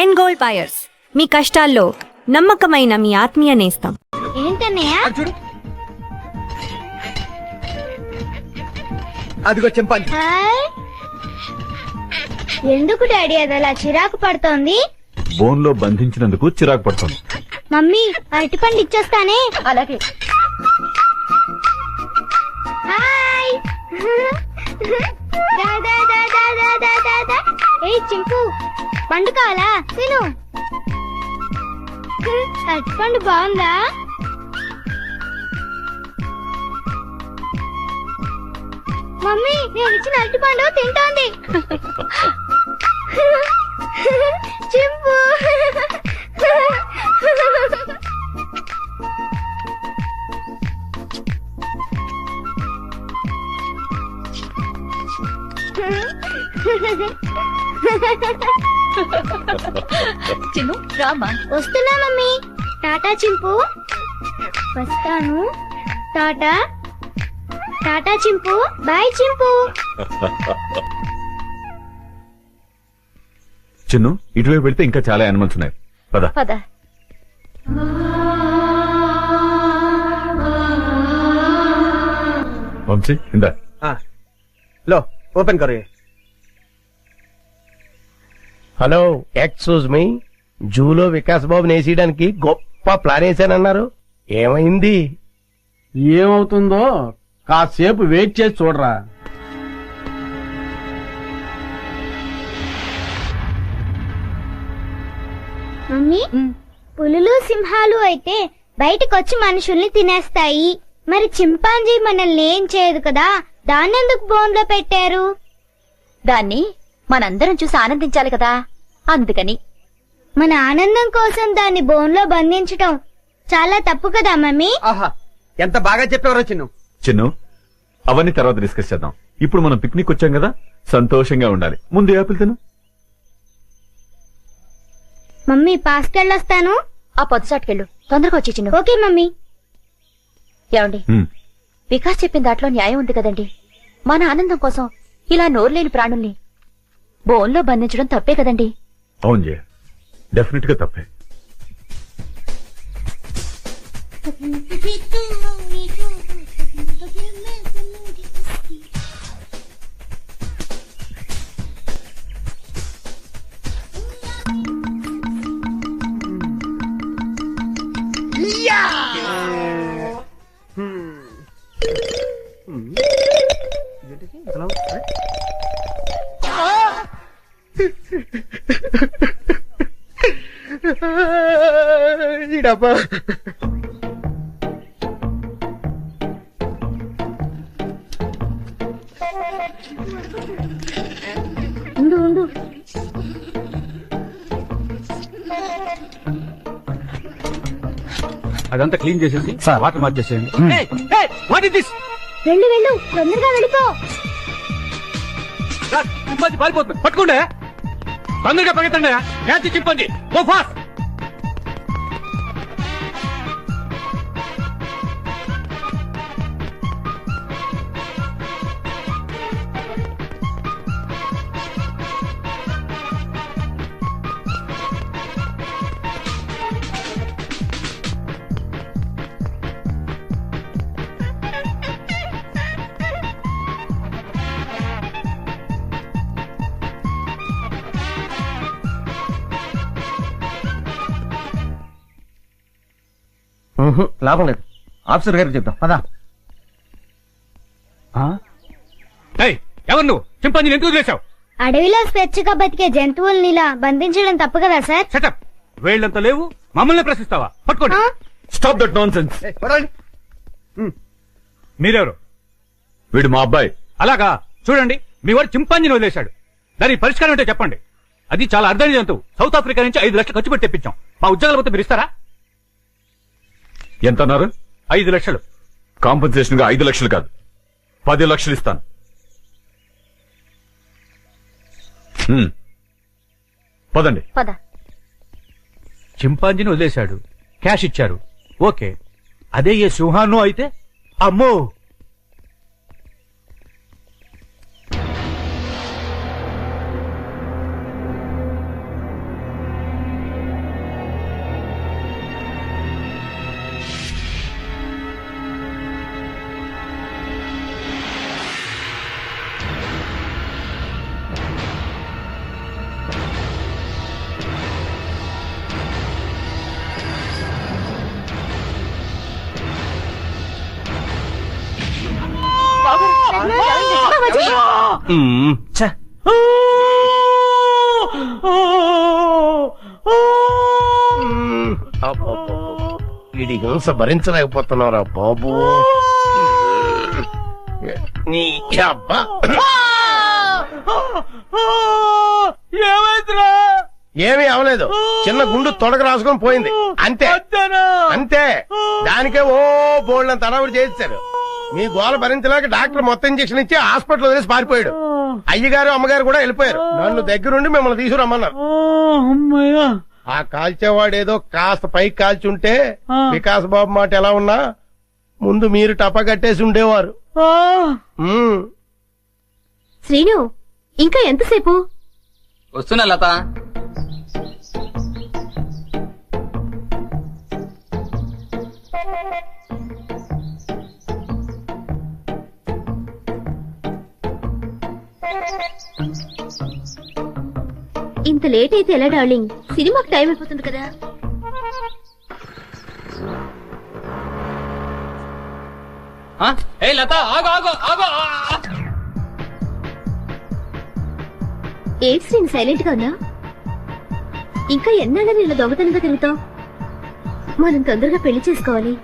End gold buyers, మీ కష్టాల్లో నమ్మకమైన మీ ఆత్మీయ నేస్తం. ఏంటన్నయ్య? చూడు, అదిగో చింపాంజీ. హాయ్. ఎందుకు డాడీ అది అలా చిరాకు పడుతోంది? బోన్ లో బంధించినందుకు చిరాకు పడుతుంది. మమ్మీ అరటిపండు ఇచ్చేస్తానే. అలాగే. హాయ్. దా, దా, దా, దా, దా, దా, దా, దా. ఏయ్ చింపు, పండు కావాలా? తిను. అరటిపండు బాగుందా? మమ్మీ నేను ఇచ్చిన అరటిపండు తింటోంది. చింపు. చిన్ను రామా. వస్తున్నా మమ్మీ. టాటా చింపు. వస్తాను. టాటా. టాటా చింపు. బాయ్ చింపు. చిన్ను, ఇటువైపు వెళ్తే ఇంకా చాలా యానిమల్స్ ఉన్నాయి. పద. పద. వంశీ, ఇందా. लो ओपन करो ये. Hello, excuse me. జూలో వికాస్ బాబు నేసేయడానికి గొప్ప ప్లాన్ వేసానన్నారు. ఏమైంది? ఏమవుతుందో కాసేపు వెయిట్ చేసి చూడరా. మమ్మీ పులులు సింహాలు అయితే బయటకొచ్చి మనుషుల్ని తినేస్తాయి. మరి చింపాంజీ మనల్ని ఏం చేయదు కదా, దాన్నెందుకు బోన్లో పెట్టారు? దాన్ని మనందరం చూసి ఆనందించాలి కదా, అందుకని. మన ఆనందం కోసం దాన్ని బోన్లో బంధించటం చాలా తప్పు కదా మమ్మీ. ఆహా, ఎంత బాగా చెప్పేవారో చిన్ను. చిన్ను, అవన్నీ తర్వాత డిస్కస్ చేద్దాం. ఇప్పుడు మనం పిక్నిక్ వచ్చాం కదా, సంతోషంగా ఉండాలి. ముందు యాపిల్ తిను. మమ్మీ పాస్కెళ్ళొస్తాను. ఆ పొద్దుసాటుకెళ్ళు, తొందరగా వచ్చి చిన్ను. Okay mummy. ఏమండి, ఉమ్, వికాస్ చెప్పిన దాంట్లో న్యాయం ఉంది కదండి. మన ఆనందం కోసం ఇలా నోరులేని ప్రాణుల్ని బోన్లో బంధించడం తప్పే కదండి. అవును జయ, డెఫినెట్ గా తప్పే. ఈడబ్బా. ఉండు ఉండు. అదంతా క్లీన్ చేసేసి వాటర్ మార్చేసేయండి. What is this? వెళ్ళు వెళ్ళు, తొందరగా వెళ్ళిపో. చింపాంజీ పారిపోతుంది, పట్టుకోండి. తొందరగా పరిగెత్తండి. Catch chimpanzee, go fast. లాభం లేదు, ఆఫీసర్ గారికి చెప్తాం. పదా. ఎవరు నువ్వు? చింపాంజీని ఎందుకు వదిలేశావు? అడవిలో స్వేచ్ఛగా బతికే జంతువుల్ని ఇలా బంధించడం తప్పు కదా సార్? సెటప్. వేళ్ళంతా లేవు, మమ్మల్ని ప్రశ్నిస్తావా? పట్టుకోండి. ఆ? Stop that non sense. మీరెవరు? వీడు మా అబ్బాయి. అలాగా, చూడండి, మీ వాడు చింపాంజీని వదిలేశాడు. దానికి పరిష్కారం అంటే చెప్పండి. అది చాలా అర్థమైన జంతువు. సౌత్ ఆఫ్రికా నుంచి 5 లక్షలు ఖర్చు పెట్టి తెప్పించాం. మా ఉద్యోగాల పోతే మీరు ఇస్తారా? ఎంత అన్నారు? 5 లక్షలు. కాంపన్సేషన్ గా 5 లక్షలు కాదు, 10 లక్షలు ఇస్తాను. పదండి. పద. చింపాంజీని వదిలేశాడు, క్యాష్ ఇచ్చారు, ఓకే. అదే ఏ సింహాన్నో అయితే అమ్మో. ఛ. అబ్బబ్బబ్బ. వీడి హింస భరించలేకపోతున్నారా బాబు. నీ అబ్బా. ఏమైందిరా? ఏమీ అవలేదు, చిన్న గుండు తొడగ రాసుకొని పోయింది అంతే అంతే. దానికే ఓ బోల్డ్ తడవుడు చేశారు. మీ గోల భరించలేక డాక్టర్ మొత్తం ఇంజక్షన్ ఇచ్చి హాస్పిటల్ వదిలేసి పారిపోయాడు. అయ్యగారు అమ్మగారు కూడా వెళ్ళిపోయారు. నన్ను దగ్గరుండి మిమ్మల్ని తీసుకురమ్మన్నారు. ఆ కాల్చేవాడేదో కాస్త పైకి కాల్చుంటే వికాస్ బాబు మాట ఎలా ఉన్నా ముందు మీరు టపా కట్టేసి ఉండేవారు. శ్రీను, ఇంకా ఎంతసేపు? వస్తున్నా లత. ఇంత లేట్ అయితే ఎలా డార్లింగ్? సినిమాకి టైం అయిపోతుంది కదా. ఏ లత, ఆగు ఆగు ఆగు. ఏంటి శ్రీను సైలెంట్ గా ఉన్నా? ఇంకా ఎన్నాళ్ళని ఇలా దొంగతనంగా తిరుగుతావు? మనం తొందరగా పెళ్లి చేసుకోవాలి.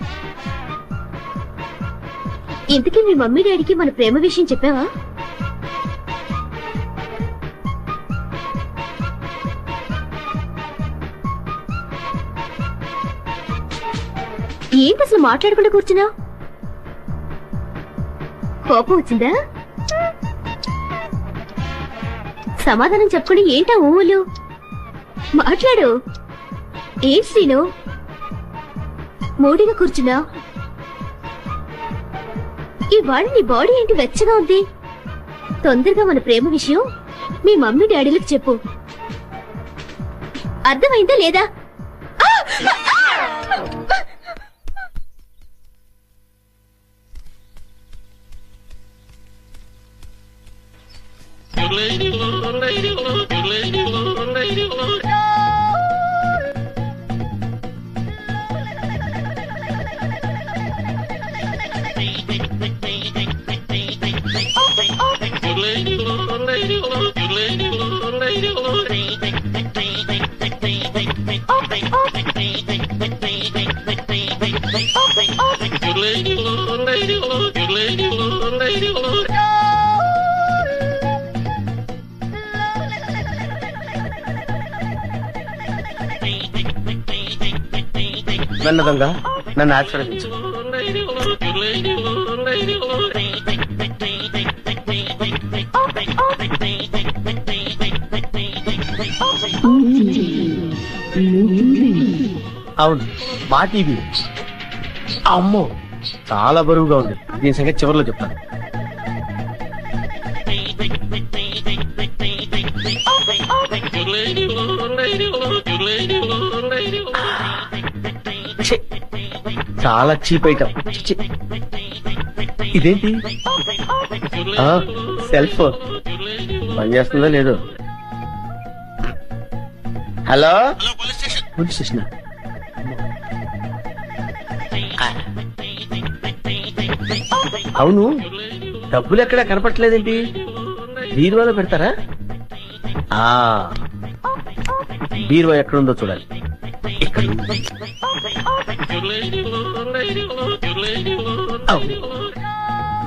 ఇంతకీ మీ మమ్మీ డాడీకి మన ప్రేమ విషయం చెప్పావా? ఏంటి అసలు మాట్లాడకుండా కూర్చున్నావు? కోపం వచ్చిందా? సమాధానం చెప్పుకుని ఏంటా ఊళ్ళు? మాట్లాడు. ఏంటి శ్రీను మూడిగా కూర్చున్నావు? ఇవాళ నీ బాడీ ఏంటి వెచ్చగా ఉంది? తొందరగా మన ప్రేమ విషయం మీ మమ్మీ డాడీలకు చెప్పు. అర్థమైందా లేదా? వెన్న దొంగ, నన్ను ఆశీర్వదించు. అవును, మా టీవీ. అమ్మో, చాలా బరువుగా ఉంది. దీని సంగతి చివరిలో చెప్తాను. ఛీ, చాలా చీప్ ఐటమ్. ఇదేంటి? సెల్ ఫోన్ పనిచేస్తుందో లేదో. Hello, police station. అవును, డబ్బులు ఎక్కడా కనపట్లేదేంటి? బీరువాలో పెడతారా? బీరువా ఎక్కడుందో చూడాలి. ఇక్కడ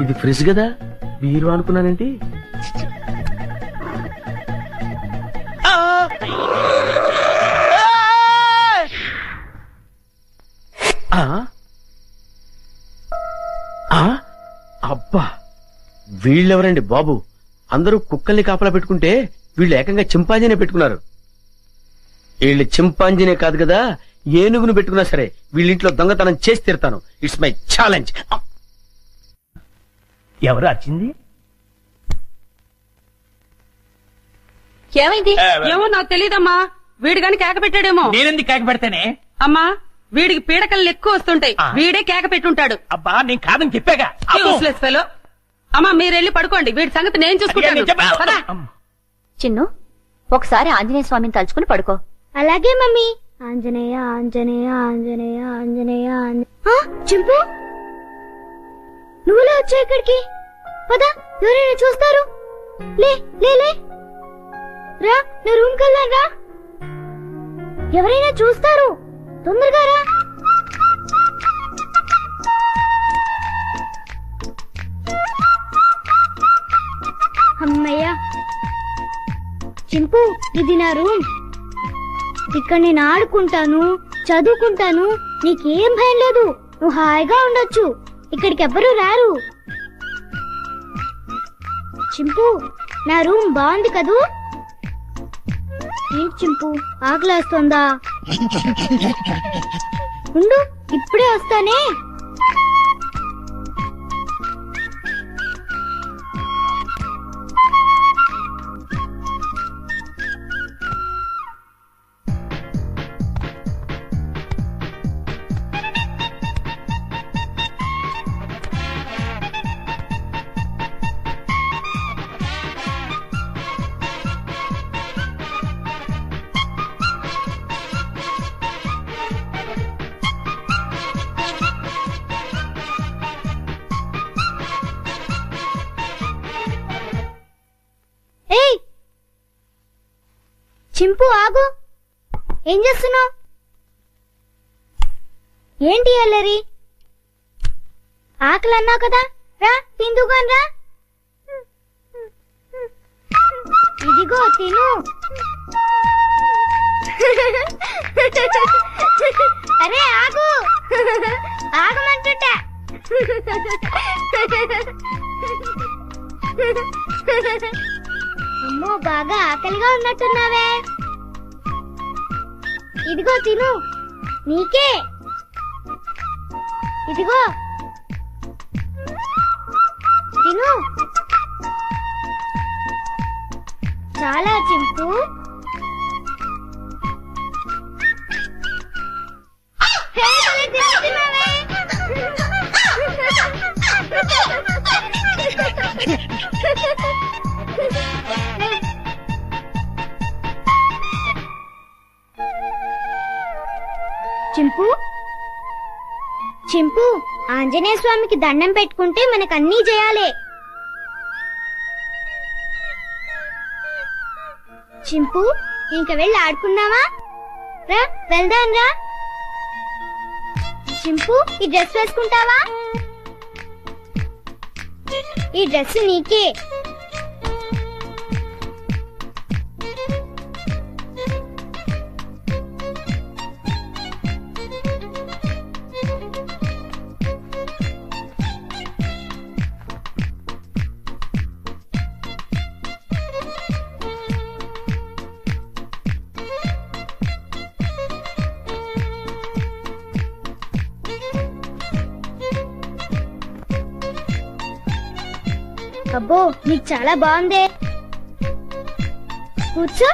ఇది ఫ్రిడ్జ్ కదా, బీరువా అనుకున్నానేంటి? అబ్బా, వీళ్ళెవరండి బాబు? అందరూ కుక్కల్ని కాపలా పెట్టుకుంటే వీళ్ళు ఏకంగా చింపాంజీనే పెట్టుకున్నారు. వీళ్ళు చింపాంజీనే కాదు కదా, ఏనుగును పెట్టుకున్నా సరే వీళ్ళింట్లో దొంగతనం చేసి తీరుతాను. It's my challenge. ఎవరు వచ్చింది? ఏమైంది? ఏమో నాకు తెలియదమ్మా. వీడు గాని కేక పెట్టాడేమో. నేనెందుకు కేక పెడతానే? అమ్మా, వీడికి పీడకలు ఎక్కువ వస్తుంటాయి. వీడే కేక పెట్టుంటాడు. అబ్బా, నేను కాదని చెప్పాగా. Useless fellow. అమ్మా, మీరెళ్ళి పడుకోండి. వీడి సంగతి నేను చూసుకుంటాను. పద. చిన్ను, ఒకసారి ఆంజనేయ స్వామిని తలుచుకుని పడుకో. అలాగే మమ్మీ. ఆంజనేయ ఆంజనేయ ఆంజనేయ ఆంజనేయ చింపు, నువ్వులా వచ్చా ఇక్కడికి? పద, ఎవరైనా చూస్తారు. లే లే లే రా, నా రూమ్ కెళ్ళాను రా. ఎవరైనా చూస్తారు, తొందరగా రా. అమ్మయ్యా. చింపు, ఇది నా రూమ్. ఇక్కడ నేను ఆడుకుంటాను, చదువుకుంటాను. నీకేం భయం లేదు, నువ్వు హాయిగా ఉండొచ్చు. ఇక్కడికి ఎవ్వరూ రారు. చింపు, నా రూమ్ బాగుంది కదూ? ఏంటి చింపు, ఆకలేస్తుందా? ఉండు, ఇప్పుడే వస్తానే. ఏయ్ చింపు, ఆగు. ఏం చేస్తున్నావు? ఏంటి అల్లరి? ఆకలి అన్నావు కదా, రా తిందుగాని రా. ఇదిగో తిను. అరే ఆగు, ఆగమంటుంటా. అమ్మో, బాగా ఆకలిగా ఉన్నట్టున్నావే. ఇదిగో తిను, నీకే. ఇదిగో తిను. చాలా చింపు. చింపు, చింపు, ఆంజనేయ స్వామికి దండం పెట్టుకుంటే మనకన్నీ చేయాలి. చింపు, ఇంక వెళ్ళి ఆడుకుందామా? రా వెళ్దాం రా. చింపు, ఈ డ్రెస్ వేసుకుంటావా? ఈ డ్రెస్ నీకే. అబ్బో, నీకు చాలా బాగుందే. కూర్చో.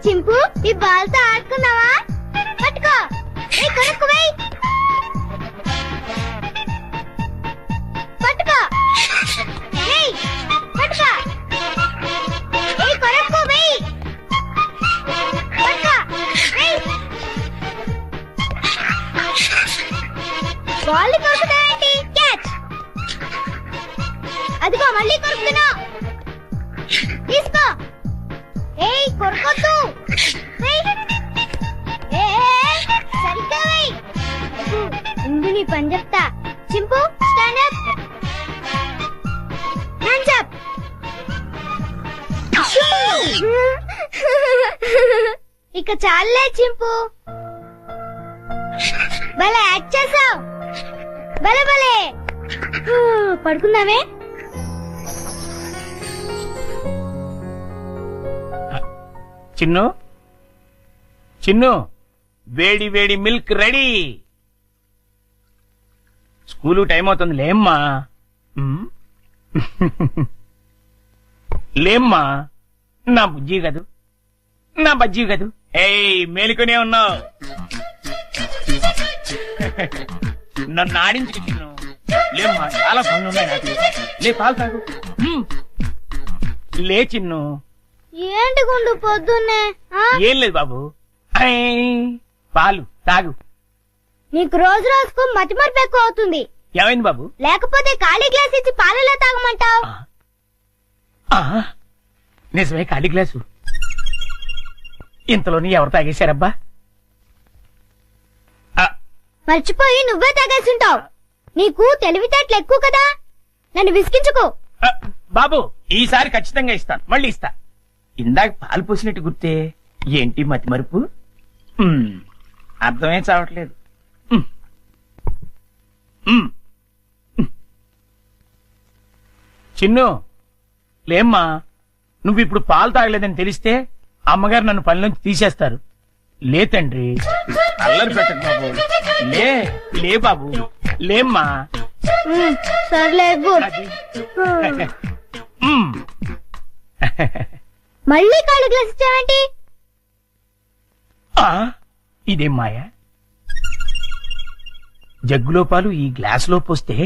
చింపు, ఈ బాల్తో ఆడుకున్నావా? పట్టుకో. కొనుక్కు వెయ్యి. పట్టుకో. పట్టుకో. కొనుక్కు వెయ్యి. పట్టుకో. బాల్ కొనుక్కుతావేంటి? క్యాచ్. అదిగో మళ్ళీ కొరుకుతున్నా. తీసుకో. ఏయ్ కొరకొద్దు. సరిగ్గా వెయ్. ముందు నీ పని చెప్తా. చింపు, స్టాండ్ అప్. Hands up. ఇక చాలే చింపు, భలే యాక్ట్ చేసావు. భలే భలే. పడుకున్నావే? చిన్ను, చిన్ను, వేడి వేడి మిల్క్ రెడీ. స్కూలు టైం అవుతుంది, లేమ్మా. లేమ్మా, నా బుజ్జి కదూ, నా బజ్జీ కదూ. ఏయ్ మేలుకొనే ఉన్నావు. నన్ను ఆడించు చిన్ను. లేమ్మా, చాలా పనులున్నాయి నాకు. లే, పాలు తాగు. లే చిన్ను. ఏంటి గుండు పొద్దున్నే? ఏం లేదు బాబు, పాలు తాగు. నీకు రోజు రోజుకు మతిమరుపు ఎక్కువ అవుతుంది. ఏమైంది బాబు? లేకపోతే ఖాళీ గ్లాస్ ఇచ్చి పాలలో తాగమంటావు? నిజమే, ఖాళీ గ్లాసు. ఇంతలోని ఎవరు తాగేశారబ్బా? మర్చిపోయి నువ్వే తాగేసుంటావు. నీకు తెలివితేటలు ఎక్కువ కదా, నన్ను విసిగించుకో. బాబు, ఈసారి ఖచ్చితంగా ఇస్తాను, మళ్ళీ ఇస్తా. ఇందాక పాలు పోసినట్టు గుర్తే, ఏంటి మతి మరుపు? అర్థమే చావట్లేదు. చిన్ను, లేమ్మా, నువ్వు ఇప్పుడు పాలు తాగలేదని తెలిస్తే అమ్మగారు నన్ను పనిలోంచి తీసేస్తారు. లే తండ్రి, అల్లరి పెట్టకు బాబు. లే బాబు, లేమ్మా. సర్లే అది. మళ్ళీ ఖాళీ గ్లాస్ ఇచ్చావేంటి? ఇదేం మాయా? జగ్గులో పాలు ఈ గ్లాసులో పోస్తే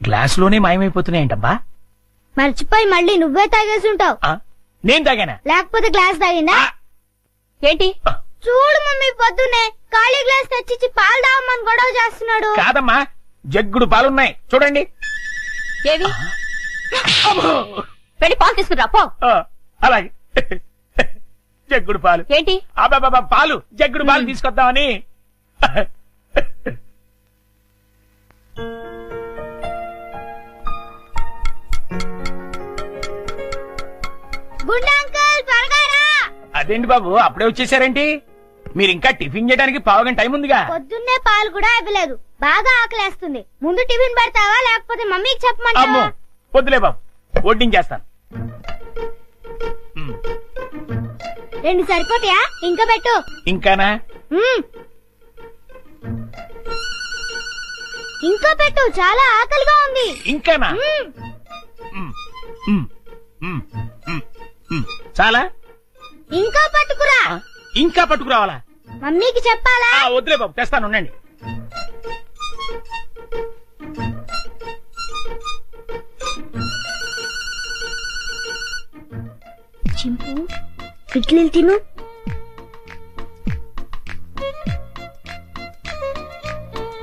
గ్లాసులోనే మాయమైపోతున్నాయంటబ్బా. మర్చిపోయి మళ్ళీ నువ్వే తాగేసుంటావు. నేను తాగానా? లేకపోతే గ్లాస్ తాగిందా? ఏంటి? చూడు మమ్మీ, పొద్దున్నే ఖాళీ గ్లాస్ తెచ్చిచ్చి పాలు తాగమని గొడవ చేస్తున్నాడు. కాదమ్మా, జగ్గుడు పాలున్నాయి చూడండి. ఏవి? వెళ్ళి పాలు తీసుకురా పో. అలాగే. జగ్గుడు పాలు ఏంటి? అబ్బాబా, పాలు, జగ్గుడు పాలు తీసుకొద్దామని. గుడ్ అంకుల్, త్వరగా రా. అదేంటి బాబు, అప్పుడే వచ్చేసారేంటి? మీరు ఇంకా టిఫిన్ చేయడానికి పావుగంట టైం ఉందిగా. పొద్దున్నే పాలు కూడా ఇవ్వలేదు, బాగా ఆకలేస్తుంది. ముందు టిఫిన్ పెడతావా లేకపోతే మమ్మీకి అమ్మో, చెప్పమంటావా? వద్దులే బాబు, వడ్డించేస్తాను. 2 సరిపోతాయా? ఇంకా పెట్టు. ఇంకానా? ఇంకా పెట్టు, చాలా ఆకలిగా ఉంది. ఇంకానా? చాలా? ఇంకా పట్టుకురా. ఇంకా పట్టుకురావాలా? మమ్మీకి చెప్పాలా? వద్దులే బాబు, తెస్తాను, ఉండండి. చింపు, ఇడ్లీలు తిను.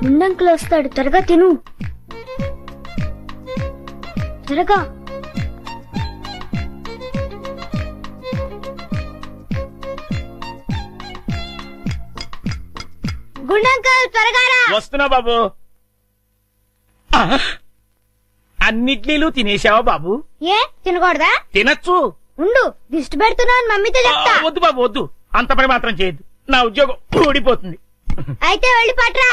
ముందంకులు వస్తాడు, త్వరగా తిను. త్వరగా. గుండంకల్, త్వరగా రా. వస్తున్నా బాబు. అన్నిట్లీలు తినేసావా బాబు? ఏ తినకూడదా? తినచ్చు. ఉండు, దిష్టి పెడుతున్నావు మమ్మీతో చెప్తా. వద్దు బాబు, వద్దు, అంత పని మాత్రం చేయొద్దు. నా ఉద్యోగం ఊడిపోతుంది. అయితే వెళ్ళి పట్రా.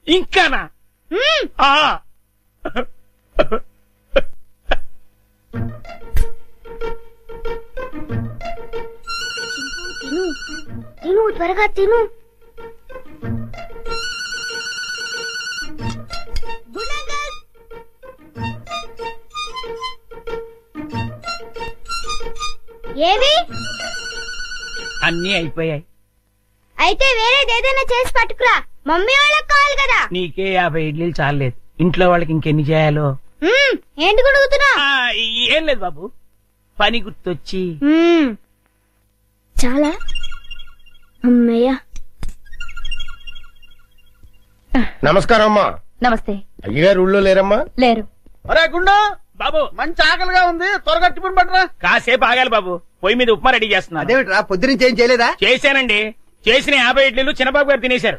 ఇంకానా? తిను తిను, త్వరగా తిను. ఏవి? అన్నీ అయిపోయాయి. అయితే వేరేదేదైనా చేసి పట్టుకురా, మమ్మీ వాళ్ళకి కావాలి కదా. నీకే 50 ఇడ్లీలు చాలేదు, ఇంట్లో వాళ్ళకి ఇంకెన్ని చేయాలో. ఏంటి గుడుగుతున్నా? ఏం లేదు బాబు, పని గుర్తొచ్చి. చాలా అమ్మయ్య. నమస్కారం అమ్మా. నమస్తే. అయ్యగారు ఊళ్ళో లేరమ్మా? లేరు. అరే గుండు బాబు, మంచి ఆకలిగా ఉంది, త్వరగా టిఫిన్ పట్టరా. కాసేపు ఆగాలి బాబు, పొయ్యి మీద ఉప్మా రెడీ చేస్తున్నా. అదేమిట్రా, పొద్దునుంచి ఏం చేయలేదా? చేశానండి, చేసిన 50 ఇడ్లీలు చిన్నబాబు గారు తినేశారు.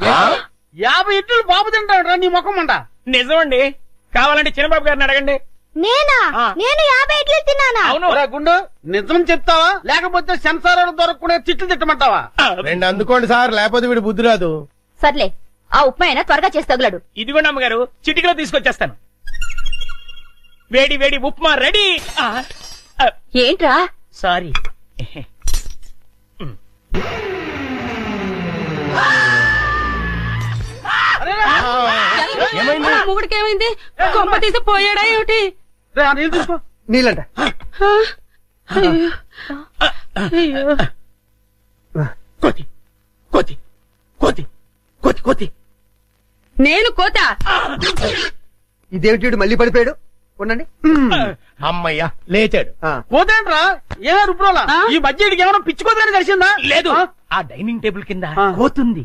50 ఇడ్లీలు బాబు తింటాడు నీ ముఖం అంట. నిజమండి, కావాలంటే చిన్నబాబు గారిని అడగండి. నేనా? నేను 50 ఇడ్లీ తిన్నానా? అవును. ఒరే గుండు, నిజం చెప్తావా లేకపోతే సెన్సార్ దొరకకుండా తిట్లు తిట్టమంటావా? 2 అందుకోండి సార్, లేకపోతే వీడు బుద్ధి రాదు. సర్లే, ఆ ఉప్మా అయినా త్వరగా చేసి తగులాడు. ఇదిగోండి అమ్మగారు, చిటికలో తీసుకొచ్చేస్తాను. వేడి వేడి ఉప్మా రెడీ. ఏంట్రా? సారీ. మొగుడికి ఏమైంది? గొప్ప తీసి పోయాడా ఏమిటి? నీళ్ళు తీసుకో. నీళ్ళంట. కోతి కోతి కోతి కోతి కోతి. నేను కోత. ఇదేమిటి మళ్ళీ పడిపోయాడు? ఉండండి. అమ్మయ్యా, లేచాడు. పోతేంట్రా, ఏమే రుబ్రోలా? ఈ మధ్య ఏమైనా పిచ్చుకోదని కలిసిందా? లేదు, ఆ డైనింగ్ టేబుల్ కింద కోతుంది.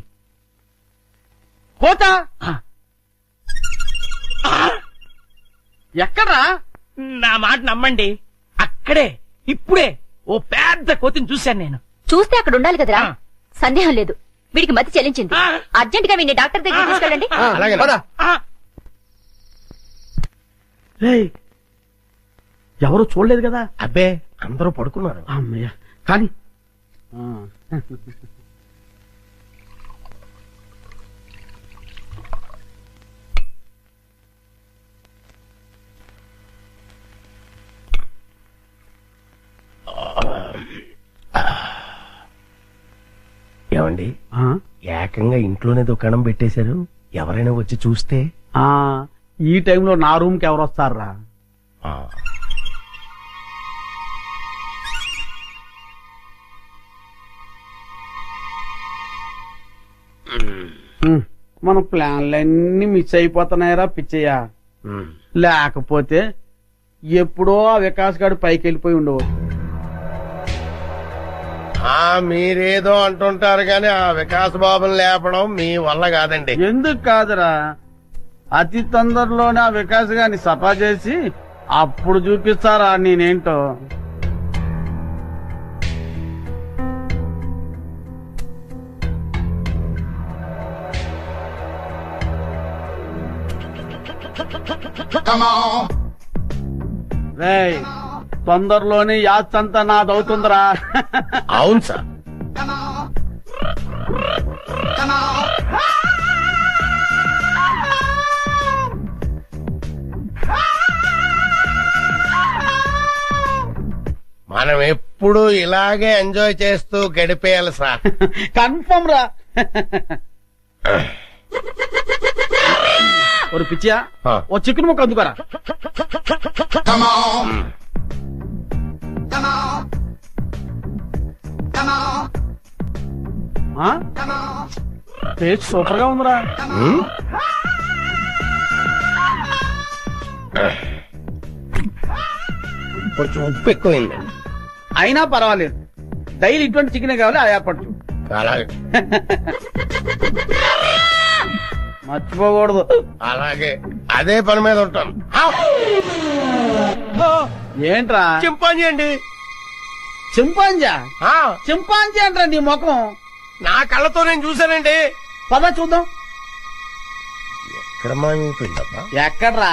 కోత? ఎక్కడ్రా? నా మాట నమ్మండి, అక్కడే ఇప్పుడే ఓ పెద్ద కోతిని చూశాను నేను. చూస్తే అక్కడ ఉండాలి కదరా. సందేహం లేదు, వీడికి మతి చెల్లించింది. అర్జెంట్ గా వీడిని డాక్టర్ దగ్గర తీసుకెళ్ళండి. అలాగే ఎవరు చూడలేదు కదా? అబ్బే అందరూ పడుకున్నారు. అమ్మయ్య, కానీ ఏమండి, ఏకంగా ఇంట్లోనే దుకాణం పెట్టేశారు. ఎవరైనా వచ్చి చూస్తే? ఈ టైంలో నా రూమ్ కి ఎవరు వస్తారా? మన ప్లాన్లన్నీ మిస్ అయిపోతున్నాయరా పిచ్చయ్య. లేకపోతే ఎప్పుడో ఆ వికాస్ గారు పైకి వెళ్ళిపోయి ఉండవచ్చు. మీరేదో అంటుంటారు కానీ ఆ వికాస్ బాబుని లేపడం మీ వల్ల కాదండి. ఎందుకు కాదురా, అతి తొందరలోనే ఆ వికాస్ గారిని సఫా చేసి అప్పుడు చూపిస్తారా నేనేంటో. రేయ్, తొందరలోనే యాత్రంతా నాదవుతుందిరా. అవును సార్. మనం ఎప్పుడు ఇలాగే ఎంజాయ్ చేస్తూ గడిపేయాలి సార్. కన్ఫర్మ్ రా. ఒక పిచ్చియా, ఓ చికెన్ ముక్క అందుకోరా. టేస్ట్ సూపర్ గా ఉందిరా. కొంచెం ఉప్పు ఎక్కువైంది. అయినా పర్వాలేదు, డైలీ ఇటువంటి చికెన్ కావాలి. ఆయాపడు అలాగే మర్చిపోకూడదు. అలాగే అదే పని మీద ఉంటాను. ఏంట్రా? చింపాంజీ అండి. చింపాంజా? చింపాంజీ అంటారా నీ ముఖం? నా కళ్ళతో నేను చూశానండి. పద చూద్దాం. ఎక్కడ మాయమైపోయిందబ్బా? ఎక్కడ్రా?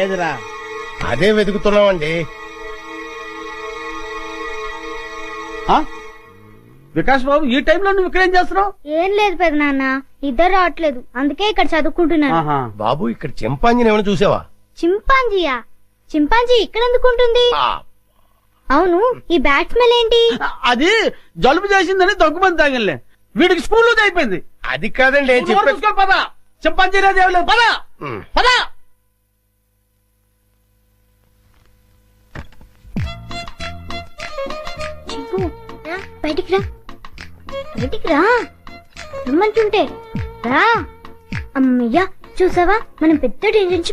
ఏదిరా? అదే వెతుకుతున్నామండి. వికాస్ బాబు, ఈ టైంలో నువ్వు ఇక్కడేం చేస్తున్నావు? ఏం లేదు పెద్ద నాన్న, ఇద్దరు రావట్లేదు, అందుకే ఇక్కడ చదువుకుంటున్నాను. బాబు, ఇక్కడ చింపాంజీని ఏమైనా చూసావా? చింపాంజీయా? చింపాంజీ ఇక్కడ ఎందుకుంటుంది? అవును, ఈ బ్యాట్ స్మెల్ ఏంటి? అది జలుబు చేసిందని దగ్గుమంది తాగిలే. వీడికి స్కూల్ అయిపోయింది. అది కాదండి. పద, చింపాంజీ లేదు. పద పద. బయటికి రా, బయటికి రా, రమ్మంటుంటే రా. అమ్మయ్యా, చూసావా, మనం పెద్ద డేంజర్ నుంచి